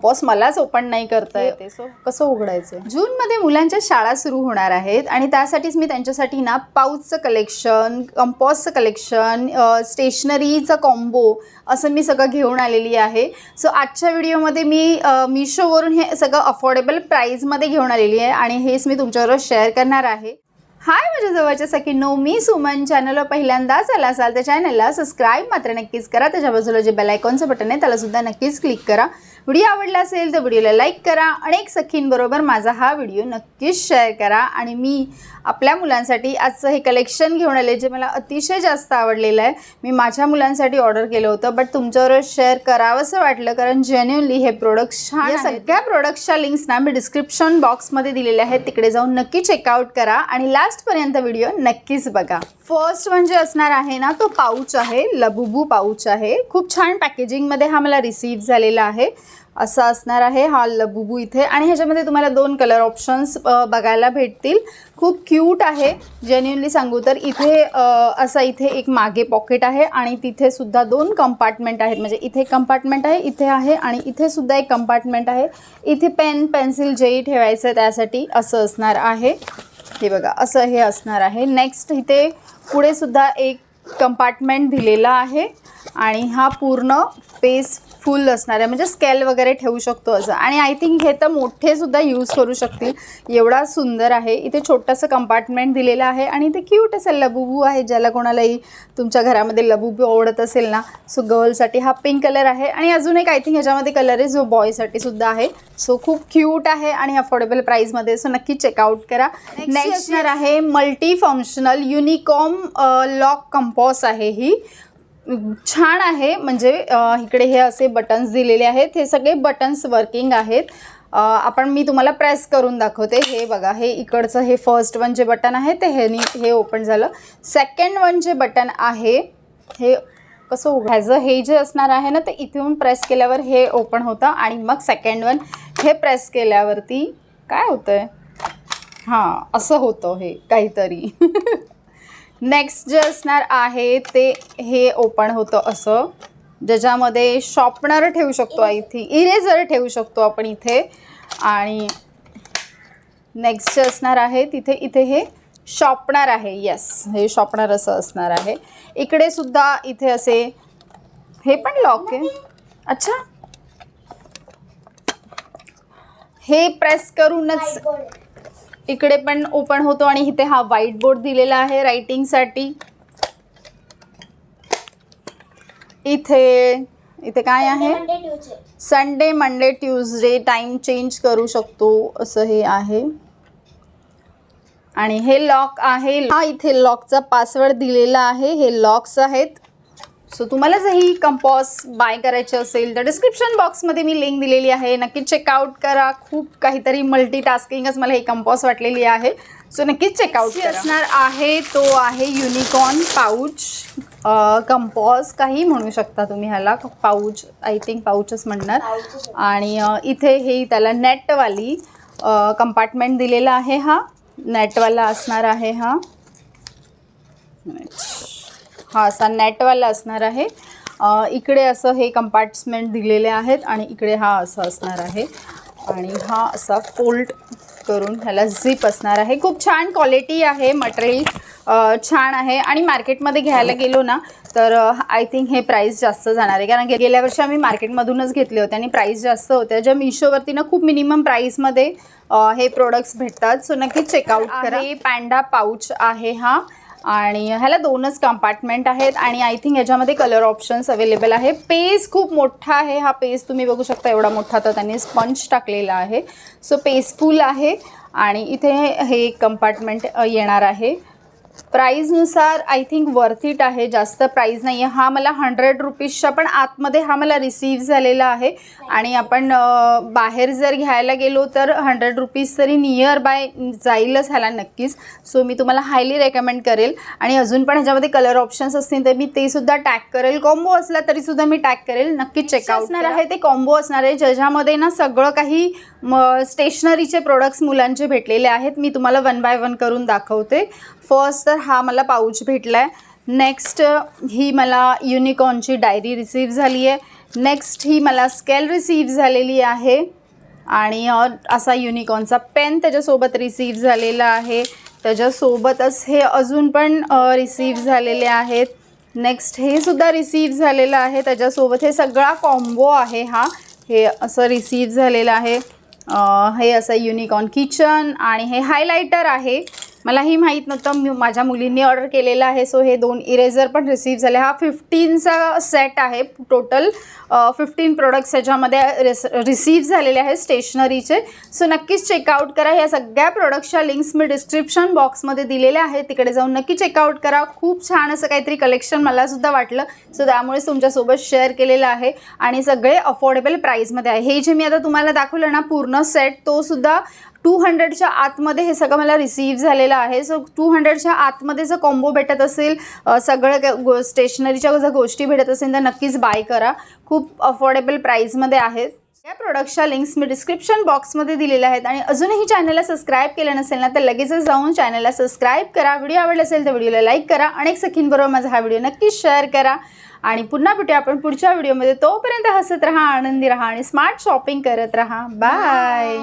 Boss मलाच open नाही करता येते, सो कसं उघडायचं. जूनमध्ये मुलांच्या शाळा सुरू होणार आहेत आणि त्यासाठीच मी त्यांच्यासाठी ना पाऊचचं कलेक्शन, कंपॉसचं कलेक्शन, स्टेशनरीचं कॉम्बो असं मी सगळं घेऊन आलेली आहे. सो आजच्या व्हिडिओमध्ये मी मिशोवरून हे सगळं अफोर्डेबल प्राईजमध्ये घेऊन आलेली आहे आणि हेच मी तुमच्याबरोबर शेअर करणार आहे. हाय माझ्या जवळच्या सखींनो, मी सुमन. चॅनलवर पहिल्यांदाच आला असाल तर चॅनलला सबस्क्राईब मात्र नक्कीच करा. त्याच्या बाजूला जे बेल आयकॉनचं बटन आहे त्याला सुद्धा नक्कीच क्लिक करा. व्हिडिओ आवडला असेल तर व्हिडिओला लाईक करा. अनेक सखींबरोबर माझा हा व्हिडिओ नक्कीच शेअर करा. आणि मी आपल्या मुलांसाठी आजचं हे कलेक्शन घेऊन आले जे मला अतिशय जास्त आवडलेलं आहे. मी माझ्या मुलांसाठी ऑर्डर केलं होतं, बट तुमच्याबरोबर शेअर करावंसं वाटलं कारण जेन्युइनली हे प्रोडक्ट्स छान आहेत. सगळ्या प्रोडक्ट्सच्या लिंक्स ना मी डिस्क्रिप्शन बॉक्समध्ये दिलेल्या आहेत, तिकडे जाऊन नक्की चेकआउट करा आणि लास्टपर्यंत व्हिडिओ नक्कीच बघा. फर्स्ट म्हणजे असणार आहे ना तो पाऊच आहे, लबुबू पाऊच आहे. खूप छान पॅकेजिंगमध्ये हा मला रिसीव्ह झालेला आहे. असा असणार आहे हा लबुबू इथे. आणि ह्याच्यामध्ये तुम्हाला 2 कलर ऑप्शन्स बघायला भेटतील. खूप क्यूट आहे जेन्युइनली सांगू तर. इथे असा इथे एक मागे पॉकेट आहे आणि तिथे सुद्धा 2 कंपार्टमेंट आहेत. म्हणजे इथे एक कंपार्टमेंट आहे, इथे आहे आणि इथे सुद्धा एक कंपार्टमेंट आहे. इथे पेन पेन्सिल जेही ठेवायचं त्यासाठी असं असणार आहे. हे बघा असं हे असणार आहे. नेक्स्ट इथे पुढे सुद्धा एक कंपार्टमेंट दिलेला आहे आणि हा पूर्ण पेज फुल असणार आहे, म्हणजे स्केल वगैरे ठेवू शकतो असं. आणि आय थिंक हे तर मोठे सुद्धा यूज करू शकतील, एवढा सुंदर आहे. इथे छोटंसं कंपार्टमेंट दिलेलं आहे आणि इथे क्यूट असं लबुबू आहे. ज्याला कोणालाही तुमच्या घरामध्ये लबुबू आवडत असेल ना, सो गर्लसाठी हा पिंक कलर आहे. आणि अजून एक आय थिंक ह्याच्यामध्ये कलर आहे जो बॉयसाठी सुद्धा आहे. सो खूप क्यूट आहे आणि अफोर्डेबल प्राईजमध्ये, सो नक्की चेकआउट करा. नेक्स्ट असणार आहे multi functional unicorn lock compass आहे. ही छान आहे. म्हणजे इकडे हे असे बटन्स दिलेले आहेत. हे सगळे बटन्स वर्किंग आहेत. मी तुम्हाला प्रेस करून दाखवते. हे बघा, हे इकडचं हे फर्स्ट वन जे बटन आहे ते हे ओपन झालं. सेकंड वन जे बटन आहे हे कसं उघडायचं, हे जे असणार आहे ना ते इथून प्रेस केल्यावर हे ओपन होतं आणि मग सेकंड वन हे प्रेस केल्यावरती काय होतंय, हां असं होतं हे काहीतरी. नेक्स्ट जे असणार आहे ते हे ओपन होतं असं, ज्याच्यामध्ये शॉर्पनर ठेवू शकतो, इरेझर ठेवू शकतो आपण इथे. आणि नेक्स्ट जे असणार आहे इथे हे शॉर्पनर आहे. येस, हे शॉर्पनर असं असणार आहे. इकडे सुद्धा इथे असे हे पण लॉक आहे. अच्छा, हे प्रेस करूनच इकडे पण ओपन होतो. आणि इथे हा व्हाईट बोर्ड दिलेला आहे रायटिंगसाठी. इथे काय आहे, Sunday Monday Tuesday time change करू शकतो असं हे आहे. आणि हे लॉक आहे. हा इथे लॉकचा पासवर्ड दिलेला आहे. हे लॉक्स आहेत. सो तुम्हाला जर ही कंपॉस बाय करायची असेल तर डिस्क्रिप्शन बॉक्समध्ये मी लिंक दिलेली आहे, नक्की चेकआउट करा. खूप काहीतरी मल्टीटास्किंगच मला ही कंपॉस वाटलेली आहे, सो नक्कीच चेकआउट करा. असणार आहे तो आहे युनिकॉर्न पाऊच कंपॉस, काही म्हणू शकता तुम्ही ह्याला. पाऊच, आय थिंक पाऊचच म्हणणार. आणि इथे हे त्याला नेटवाली कंपार्टमेंट दिलेला आहे. हा नेटवाला असणार आहे. हा असा नेटवाला असणार आहे. इकडे असं हे कंपार्टमेंट दिलेले आहेत आणि इकडे हा असं असणार आहे. आणि हा असा फोल्ड करून ह्याला झिप असणार आहे. खूप छान क्वालिटी आहे, मटेरियल छान आहे. आणि मार्केटमध्ये घ्यायला गेलो ना तर आय थिंक हे प्राईस जास्त जाणार आहे, कारण गेल्या वर्षी आम्ही मार्केटमधूनच घेतले होते आणि प्राईस जास्त होत्या. ज्या मिशोवरती ना खूप मिनिमम प्राईसमध्ये हे प्रोडक्ट्स भेटतात, सो नक्कीच चेकआउट करा. हे पॅन्डा पाऊच आहे हा, आणि ह्याला 2च कंपार्टमेंट आहेत. आणि आय थिंक ह्याच्यामध्ये कलर ऑप्शन्स अवेलेबल आहे. पेज खूप मोठा आहे. हा पेज तुम्ही बघू शकता, एवढा मोठा. तर त्यांनी स्पंज टाकलेला आहे, सो पेजफुल आहे. आणि इथे हे कंपार्टमेंट येणार आहे. प्राईजनुसार आय थिंक वर्थ इट आहे, जास्त प्राईज नाही आहे. हा मला 100 रुपीजच्या पण आतमध्ये हा मला रिसीव्ह झालेला आहे. आणि आपण बाहेर जर घ्यायला गेलो तर 100 रुपीज तरी नियर बाय जाईलच ह्याला नक्कीच. सो मी तुम्हाला हायली रेकमेंड करेल. आणि अजून पण ह्याच्यामध्ये कलर ऑप्शन्स असतील तर मी ते सुद्धा टॅग करेल. कॉम्बो असला तरीसुद्धा मी टॅग करेल, नक्कीच चेकआउट असणार आहे. ते कॉम्बो असणार आहे ज्याच्यामध्ये ना सगळं काही स्टेशनरीचे प्रोडक्ट्स मुलांचे भेटलेले आहेत. मी तुम्हाला 1 बाय 1 करून दाखवते. फर्स्ट तर हा मला पाऊच भेटला आहे. नेक्स्ट ही मला युनिकॉर्नची डायरी रिसीव्ह झाली आहे. नेक्स्ट ही मला स्केल रिसीव्ह झालेली आहे आणि असा युनिकॉर्नचा पेन त्याच्यासोबत रिसीव्ह झालेला आहे. त्याच्यासोबतच हे अजून पण रिसीव्ह झालेले आहेत. नेक्स्ट हे सुद्धा रिसीव्ह झालेलं आहे. त्याच्यासोबत हे सगळा कॉम्बो आहे हा. हे असं रिसीव्ह झालेलं आहे. हे असं युनिकॉर्न किचन आणि हे हायलायटर आहे. मलाही माहीत नव्हतं, माझ्या मुलींनी ऑर्डर केलेलं आहे. सो हे 2 इरेझर पण रिसीव्ह झाले. हा 15चा सेट आहे. टोटल 15 प्रोडक्ट्स ह्याच्यामध्ये रिसीव्ह झालेले आहेत स्टेशनरीचे. सो नक्कीच चेकआउट करा. या सगळ्या प्रोडक्ट्सच्या लिंक्स मी डिस्क्रिप्शन बॉक्समध्ये दिलेल्या आहेत. तिकडे जाऊन नक्की चेकआउट करा. खूप छान असं काहीतरी कलेक्शन मलासुद्धा वाटलं. सो त्यामुळेच तुमच्यासोबत शेअर केलेलं आहे आणि सगळे अफोर्डेबल प्राईसमध्ये आहे. हे जे मी आता तुम्हाला दाखवलं ना पूर्ण सेट, तो सुद्धा 200च्या आतमध्ये हे सगळं मला रिसीव्ह झालेलं आहे. सो 200च्या आतमध्ये जर कॉम्बो भेटत असेल, सगळं स्टेशनरीच्या जर गोष्टी भेटत असेल तर नक्कीच बाय करा. खूप अफोर्डेबल प्राईसमध्ये आहेत. या प्रोडक्टच्या लिंक्स मी डिस्क्रिप्शन बॉक्समध्ये दिलेल्या आहेत. आणि अजूनही चॅनलला सबस्क्राईब केलं नसेल ना तर लगेचच जाऊन चॅनलला सबस्क्राईब करा. व्हिडिओ आवडला असेल तर व्हिडिओला लाईक करा. अनेक सखींबरोबर माझा हा व्हिडिओ नक्कीच शेअर करा. आणि पुन्हा भेटूया आपण पुढच्या व्हिडिओमध्ये. तोपर्यंत हसत राहा, आनंदी राहा आणि स्मार्ट शॉपिंग करत राहा. बाय.